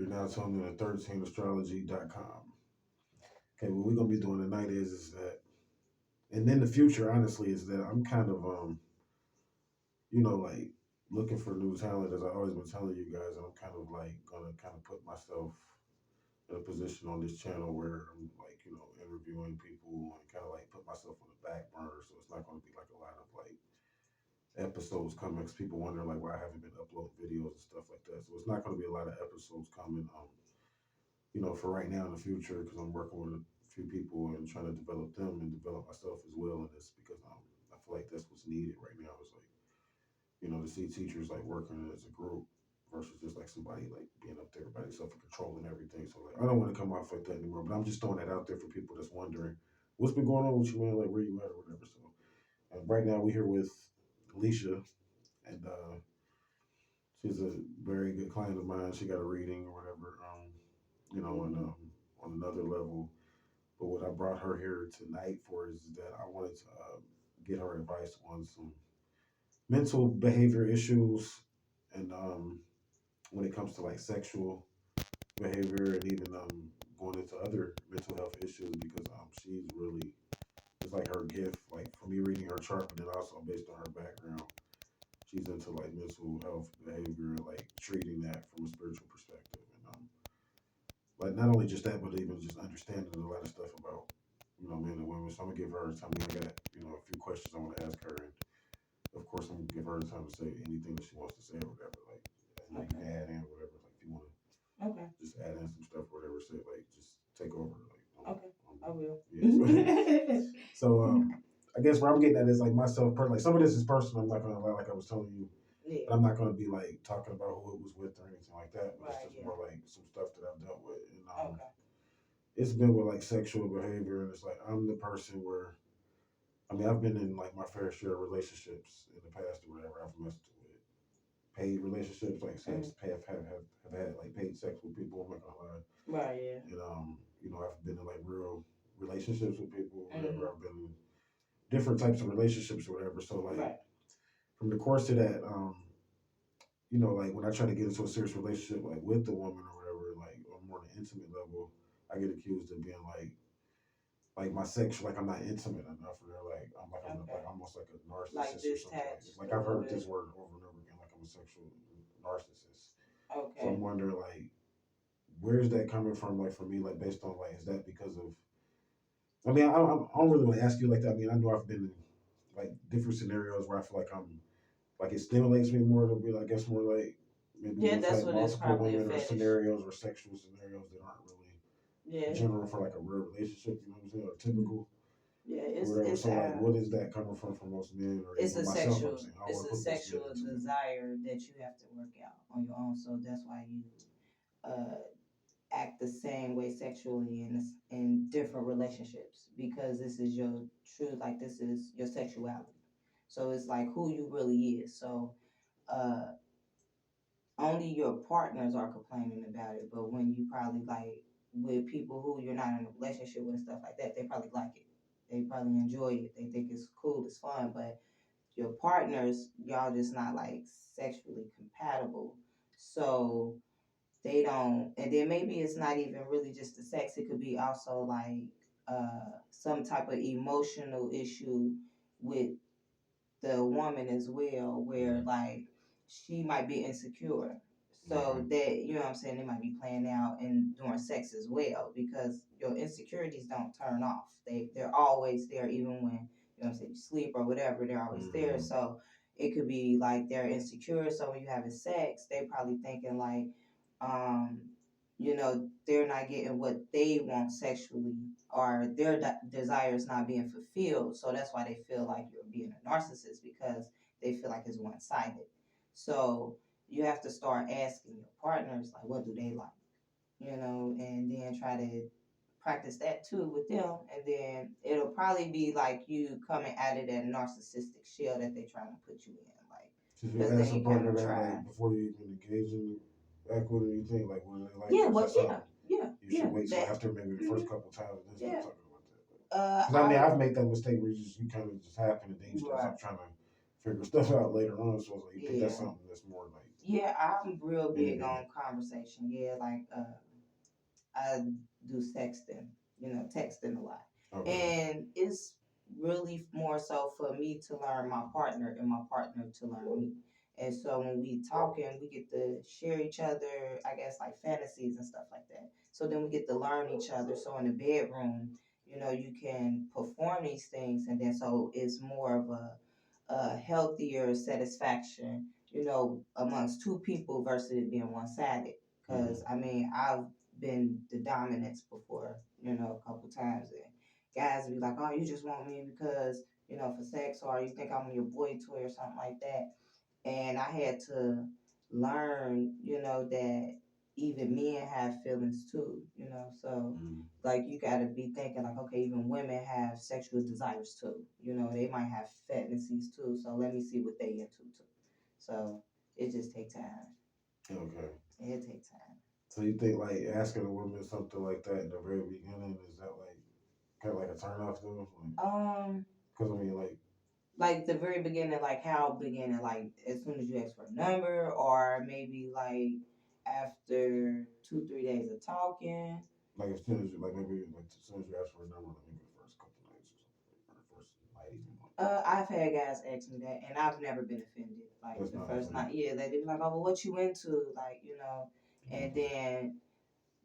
You're now tuned in to 13astrology.com. Okay, what we're gonna be doing tonight is that, and then the future, honestly, is that I'm kind of like looking for new talent, as I always been telling you guys, and I'm kind of like gonna kind of put myself in a position on this channel where I'm like, interviewing people and kind of like put myself on the back burner, so it's not gonna be like a lot of like episodes coming because people wonder like why I haven't been uploading videos and stuff like that. So it's not going to be a lot of episodes coming. For right now in the future, because I'm working with a few people and trying to develop them and develop myself as well in this, because I feel like that's what's needed right now. Is like to see teachers like working as a group versus just like somebody like being up there by themselves and controlling everything. So like I don't want to come off like that anymore. But I'm just throwing that out there for people that's wondering what's been going on with you, man. Like where you at or whatever. So right now we're here with Alisha, and she's a very good client of mine. She got a reading or whatever, and on another level. But what I brought her here tonight for is that I wanted to get her advice on some mental behavior issues, and when it comes to like sexual behavior, and even going into other mental health issues, because she's really, it's like her gift. Like for me reading her chart, but then also based on her background, she's into like mental health behavior, like treating that from a spiritual perspective, and like not only just that, but even just understanding a lot of stuff about men and women. So I'm gonna give her time. I got a few questions I want to ask her, and of course I'm gonna give her the time to say anything that she wants to say or whatever. Like, and you can add in whatever. Like if you want to, just add in some stuff or whatever. Say like just take over. Like, I will. Yeah. So I guess where I'm getting at is like myself, like some of this is personal. I'm not gonna lie, like I was telling you. Yeah. But I'm not gonna be like talking about who it was with or anything like that. But Right, it's just more like some stuff that I've dealt with, and Okay. it's been with like sexual behavior, and it's like I'm the person where, I mean, I've been in like my fair share of relationships in the past or whatever. I've messed with paid relationships, like sex, have had like paid sex with people. I'm not gonna lie. Right. Yeah. And I've been in like real relationships with people, whatever. Mhm. I've been in different types of relationships or whatever. So like Right. from the course of that, like when I try to get into a serious relationship, like with the woman or whatever, like on more an intimate level, I get accused of being like my sexual, like I'm not intimate enough, or like I'm Okay. like almost like a Like narcissist or something like detached this. Like a I've little heard this bit. word over and over again, like I'm a sexual narcissist. So Okay. I'm wondering like, where's that coming from? Like for me, like based on like, is that because of? I mean, I don't really want to ask you like that. I mean, I know I've been in like different scenarios where I feel like I'm like it stimulates me more to be, I guess, more like maybe Yeah, with that's like what it's multiple probably a women or fetish. scenarios or sexual scenarios that aren't really Yeah. general for like a real relationship. You know what I'm saying? Or typical. Yeah. Or whatever. So like, what is that coming from for most men or It's even a myself? I'm sexual saying I don't it's want a to put most men sexual into it. desire that you have to work out on your own. So that's why you uh act the same way sexually in different relationships, because this is your true, like this is your sexuality. So it's like who you really is. So uh only your partners are complaining about it, but when you probably like with people who you're not in a relationship with and stuff like that, they probably like it. They probably enjoy it. They think it's cool, it's fun, but your partners, y'all just not like sexually compatible. So they don't, and then maybe it's not even really just the sex, it could be also like some type of emotional issue with the woman as well, where like she might be insecure. So that, you know what I'm saying, they might be playing out and doing sex as well, because your insecurities don't turn off. They're always there, even when, you know what I'm saying, you sleep or whatever, they're always there. So it could be like they're insecure. So when you having sex, they probably thinking like, um, they're not getting what they want sexually, or their desire is not being fulfilled. So that's why they feel like you're being a narcissist, because they feel like it's one sided. So you have to start asking your partners, like, what do they like? And then try to practice that too with them. And then it'll probably be like you coming out of that narcissistic shell that they're trying to put you in. Like, Should you because ask then a you kind partner of that try. like before you even engage in act with it? You think like what do they like? Yeah, Or well, is that something yeah, you should wait till after maybe the first couple times and then yeah. start talking about that? Because I mean, I've made that mistake where you kind of just happen and then you start trying to figure stuff out later on. So it's like you think that's something that's more like Yeah, I'm real big Anything. on conversation. Yeah, like I do sexting, texting a lot. Okay. And it's really more so for me to learn my partner and my partner to learn me. And so when we talking, we get to share each other, I guess like fantasies and stuff like that. So then we get to learn each other. So in the bedroom, you can perform these things, and then so it's more of a healthier satisfaction, amongst two people versus it being one sided. Mm-hmm. Because I mean, I've been the dominance before, a couple times, and guys be like, "Oh, you just want me because for sex, or you think I'm your boy toy or something like that." And I had to learn, that even men have feelings too, so Mm-hmm. like you got to be thinking like, okay, even women have sexual desires too, they might have fantasies too, so let me see what they into too. So it just take time. Okay. It take time. So you think like asking a woman something like that in the very beginning is that like kind of like a turn off to them? Like, um because I mean, like the very beginning, like how beginning, like as soon as you ask for a number, or maybe like after 2 3 days of talking. like as soon as you like maybe like as soon as you ask for a number, like maybe the first couple nights or something, or the first night even. Like, I've had guys ask me that, and I've never been offended. Like that's the not first offended. night, yeah, they'd be like, "Oh, well, what you into?" Like, and Okay. then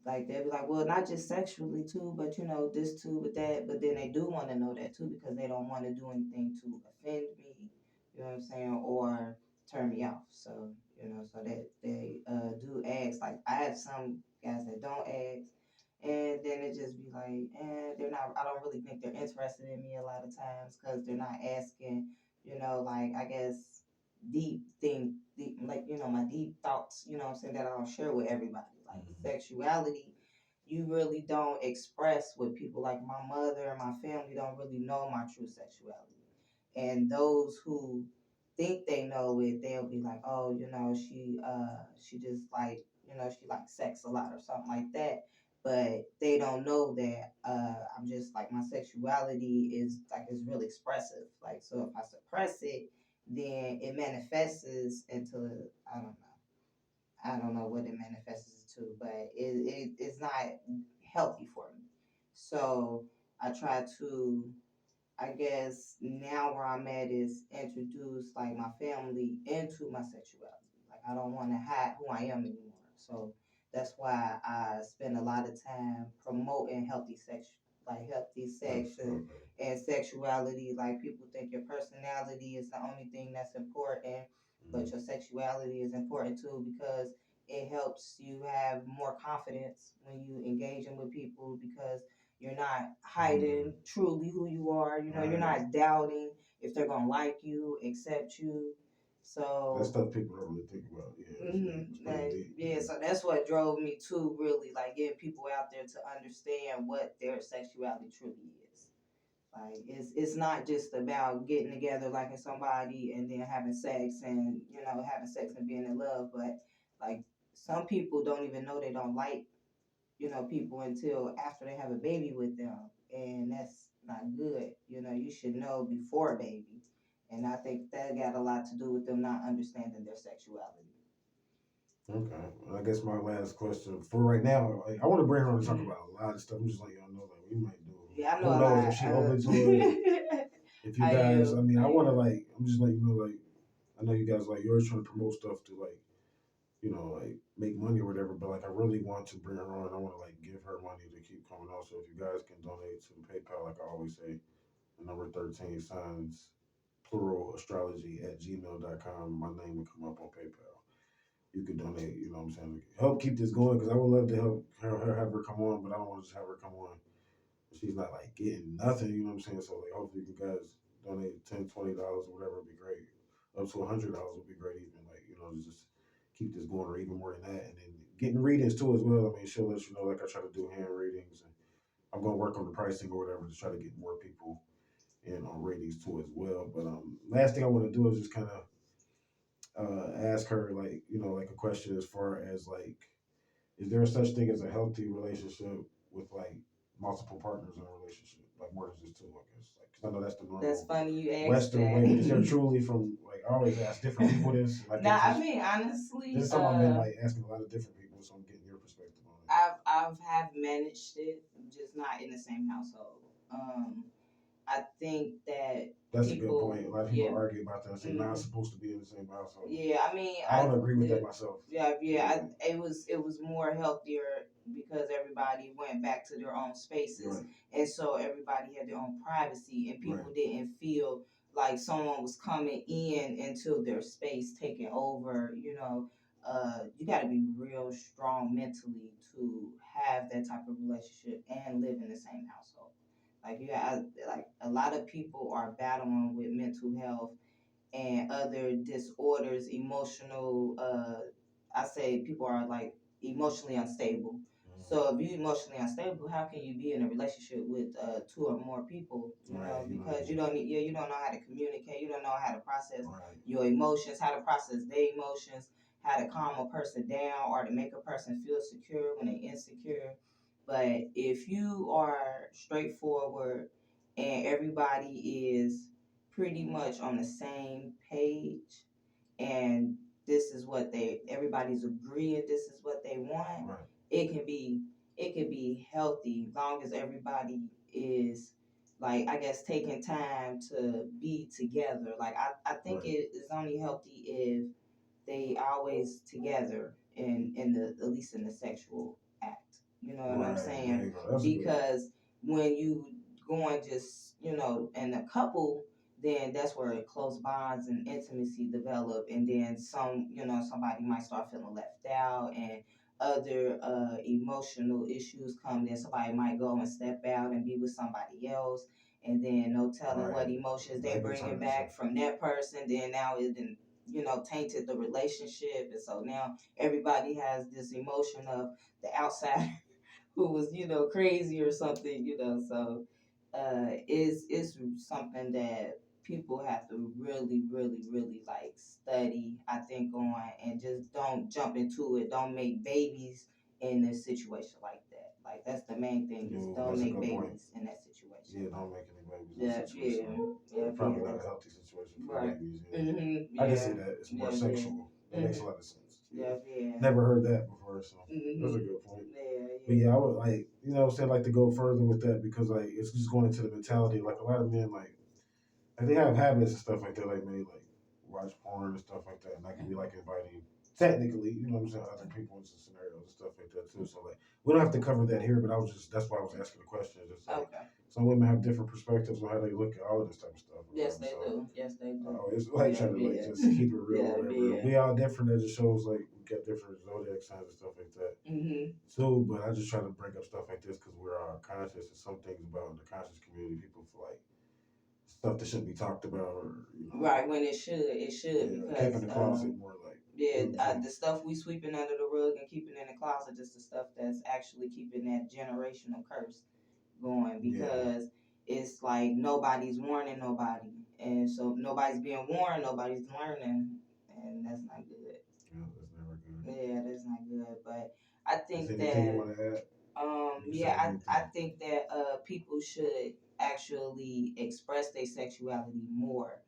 like they'll be like, "Well, not just sexually too, but this too, but that." But then they do want to know that too because they don't want to do anything to offend me. You know what I'm saying, or turn me off. So so that they do ask. Like I have some guys that don't ask, and then it just be like, they're not. I don't really think they're interested in me a lot of times because they're not asking. Like I guess deep, like my deep thoughts. What I'm saying, that I don't share with everybody. Like Mm-hmm. sexuality, you really don't express with people. Like my mother and my family don't really know my true sexuality, and those who think they know it, they'll be like, "Oh, she just like, she likes sex a lot or something like that." But they don't know that I'm just like, my sexuality is like, is really expressive. Like, so if I suppress it, then it manifests into, I don't know. I don't know what it manifests to, but it's not healthy for me. So I try to, I guess now where I'm at is introduce like my family into my sexuality. Like I don't want to hide who I am anymore. So that's why I spend a lot of time promoting healthy sex Okay. and sexuality. Like people think your personality is the only thing that's important, but your Mm-hmm. sexuality is important too because it helps you have more confidence when you engaging with people because you're not Mm-hmm. hiding truly who you are. You're Right. not doubting if they're gonna like you, accept you. That's So, stuff people don't really think about. Yeah, that's deep. It's pretty deep. yeah, so that's what drove me to really like getting people out there to understand what their sexuality truly is. Like it's not just about getting together liking somebody and then having sex and having sex and being in love, but like some people don't even know they don't like people until after they have a baby with them. And that's not good. You should know before a baby. And I think that got a lot to do with them not understanding their sexuality. Okay. Well, I guess my last question for right now, like, I want to bring her on to talk about a lot of stuff. I'm just letting y'all know, like, we might do. Yeah, I know Who a knows lot. if she open to it? If you I guys, I am. mean, I I want to am. like, I'm just letting you know, like, I know you guys like, you're always trying to promote stuff to like, like make money or whatever. But like, I really want to bring her on. I want to like give her money to keep coming on. So if you guys can donate to PayPal, like I always say, the number 13 signs plural astrology at gmail.com. My name will come up on PayPal. You could donate, you know what I'm saying? Help keep this going because I would love to help her have her come on, but I don't want to just have her come on. She's not like getting nothing, you know what I'm saying? So like hopefully you guys donate $10, $20 or whatever would be great. Up to $100 would be great even. Like, to just keep this going or even more than that. And then getting readings too as well. I mean, she'll let you know like I try to do hand readings and I'm gonna work on the pricing or whatever to try to get more people in on ratings too as well. But last thing I want to do is just kind of ask her like like a question as far as like is there such thing as a healthy relationship with like multiple partners in a relationship, like more than just two, I guess. Like, 'cause I know that's the That's normal funny you asked Western way, but is there that. truly from like I always ask different people this, and I Nah, think I mean honestly, this is something I've been like asking a lot of different people, so I'm getting your perspective on it. I've have managed it, just not in the same household. I think that That's a good people, point. A lot of people yeah, argue about that and say not supposed to be in the same household. yeah. I mean, I don't agree with that myself. yeah, yeah. It was more healthier because everybody went back to their own spaces, Right. and so everybody had their own privacy, and people Right. didn't feel like someone was coming in into their space, taking over. You got to be real strong mentally to have that type of relationship and live in the same household. Like like a lot of people are battling with mental health and other disorders, emotional. I say people are like emotionally unstable. So if you're emotionally unstable, how can you be in a relationship with two or more people? Right. Because you don't need, yeah, you don't know how to communicate, you don't know how to process Right. your emotions, how to process their emotions, how to calm a person down, or to make a person feel secure when they're insecure. But if you are straightforward and everybody is pretty much on the same page and this is what everybody's agreeing this is what they want, right. it can be healthy long as everybody is, like, I guess, taking time to be together. Like I think Right. it is only healthy if they always together in the, at least in the sexual act. You know what I'm Right. There you saying? go. That's a good. Because when you going just, in a couple, then that's where close bonds and intimacy develop, and then somebody might start feeling left out, and other emotional issues come. Then somebody might go and step out and be with somebody else, and then no telling what Right. emotions they That can bringing turn back into. from that person. Then now it didn't, tainted the relationship, and so now everybody has this emotion of the outside who was, crazy or something, so it's something that people have to really, really, really like study, I think, on, and just don't jump into it. Don't make babies in a situation like that. Like that's the main thing, is Ooh, don't that's a make good point. babies in that situation. Yeah, don't make any babies in Yeah, that situation. yeah, Probably yeah. not a healthy situation for Right. babies. Yeah. I can Yeah. see that. It's more Yeah, yeah. sexual. That makes a lot of sense. Yeah, yeah. Never heard that before, so that's a Mm-hmm. good point. Yeah, But yeah. yeah, I would like, what I'm saying, like to go further with that because like it's just going into the mentality. Like a lot of men, like they have habits and stuff like that, like maybe like watch porn and stuff like that, and that can be like inviting technically, what I'm saying, other people into scenarios and stuff like that too. So like we don't have to cover that here, but I was just that's why I was asking the question. Just like Okay. some women have different perspectives on how they look at all of this type of stuff. Yes, they So do. Yes, they do. it's like Yeah, trying to like yeah. just keep it real or Yeah, whatever. yeah. We all different. That just shows like we got different zodiac signs and stuff like that Mhm. too. But I just try to bring up stuff like this because we're conscious, and some things about the conscious community people feel like stuff that shouldn't be talked about, or Right, when it should, yeah, kept because in the closet more like. yeah, the stuff we sweeping under the rug and keeping in the closet is the stuff that's actually keeping that generational curse going, Yeah, because it's like nobody's warning nobody, and so nobody's being warned, nobody's learning, and that's not good. yeah, that's never good. Yeah, that's not good. But I Is think there anything you that want to add? You can say yeah, I anything. think that people should actually express their sexuality more,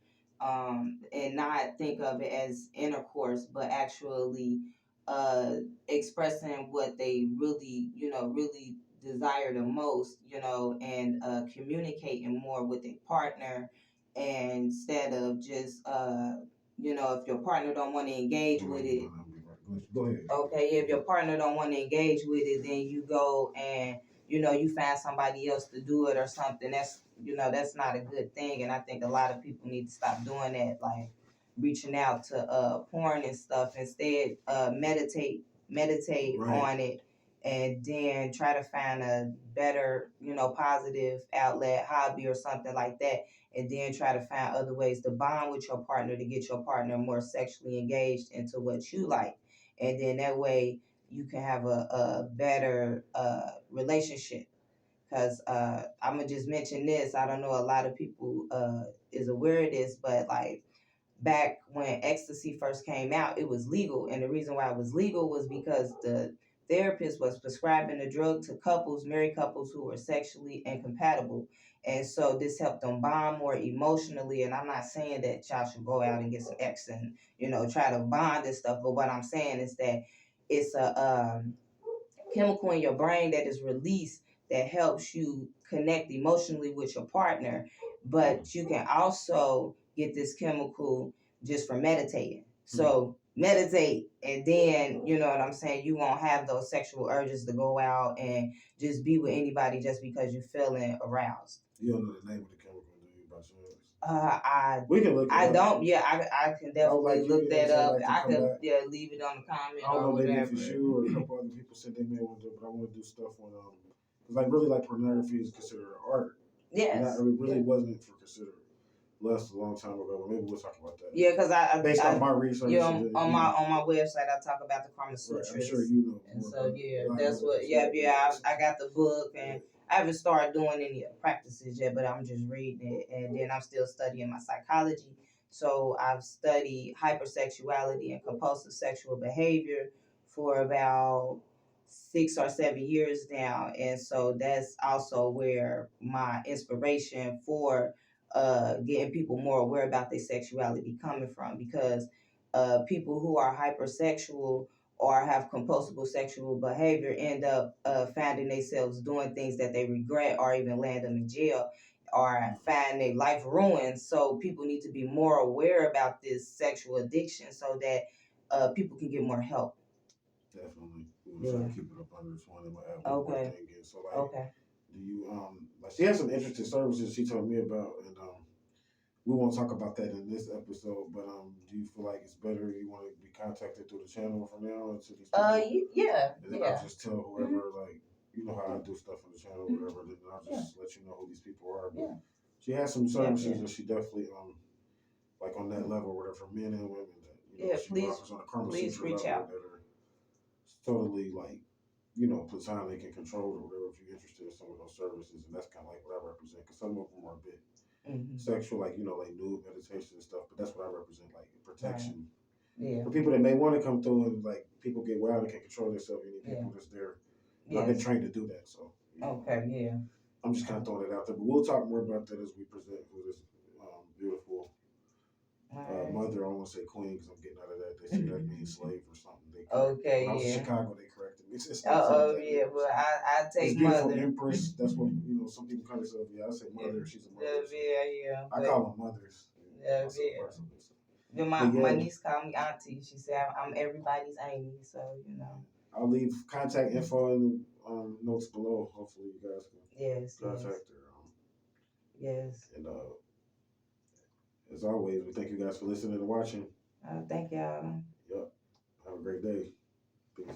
and not think of it as intercourse, but actually uh expressing what they really, really desire the most, and communicating more with a partner, and instead of just if your partner don't want to engage You're with right. You it. know, I'm right. Go ahead. Okay, if your partner don't want to engage with it, then you go and you find somebody else to do it or something. That's not a good thing, and I think a lot of people need to stop doing that, like reaching out to porn and stuff. Instead, meditate Right. on it, and then try to find a better, positive outlet, hobby or something like that, and then try to find other ways to bond with your partner to get your partner more sexually engaged into what you like, and then that way you can have a better relationship. Because I'm gonna just mention this. I don't know a lot of people is aware of this, but like back when ecstasy first came out, it was legal, and the reason why it was legal was because the therapist was prescribing the drug to couples, married couples who were sexually incompatible. And so this helped them bond more emotionally. And I'm not saying that y'all should go out and get some X and, try to bond and stuff. But what I'm saying is that it's a chemical in your brain that is released that helps you connect emotionally with your partner. But you can also get this chemical just from meditating. So meditate, and then you know what I'm saying, you won't have those sexual urges to go out and just be with anybody just because you're feeling aroused. You don't know the name of the chemical, do you, by chance? We can look. I up. Don't. Yeah, I can definitely look that up. I could leave it on the comment. I don't know, maybe whatever. if it's you or a couple other people said they may want to do it, but I want to do stuff on because like really like pornography is considered art. Yes. It really wasn't for considered lust a long time ago. Maybe we'll talk about that. Yeah, because based on my research. Yeah, on my website I talk about the Karma Sutras. Right, I'm sure you know. And so that's what. I got the book, and I haven't started doing any practices yet, but I'm just reading it, and then I'm still studying my psychology. So I've studied hypersexuality and compulsive sexual behavior for about 6 or 7 years now, and so that's also where my inspiration for getting people more aware about their sexuality coming from, because people who are hypersexual or have compulsive sexual behavior end up finding themselves doing things that they regret, or even land them in jail, or find their life ruined. So people need to be more aware about this sexual addiction so that people can get more help. Definitely. We're trying to keep it up under 20. I'm gonna add one more thing in. So do you like she has some interesting services she told me about, and we won't talk about that in this episode, but do you feel like it's better you want to be contacted through the channel from now until these people? Yeah. And then I'll just tell whoever like you know how I do stuff on the channel, whatever, then I'll just let you know who these people are. But she has some services that she definitely like on that level, whatever, for men and women that she offers on a Karma Sutra reach level out. that are totally like platonic and controlled or whatever. If you're interested in some of those services, and that's kind of like what I represent, because some of them are a bit sexual, like like nude meditation and stuff. But that's what I represent, like protection. Right. For people that may want to come through and like people get wild and can't control themselves, you need people that's there. I've been trained to do that, so. I'm just kind of throwing it out there, but we'll talk more about that as we present who this beautiful mother. I don't want to say queen because I'm getting out of that. They say that means slave or something. When I was in Chicago, they corrected me. Well, I take it's beautiful mother. Empress. That's what some people call themselves. Yeah, I say mother. She's a mother. So I call them mothers. My niece called me auntie. She said I'm everybody's auntie. So I'll leave contact info in the notes below. Hopefully, you guys can contact her. Yes. And as always, we thank you guys for listening and watching. Thank y'all. Yep. Have a great day. Peace.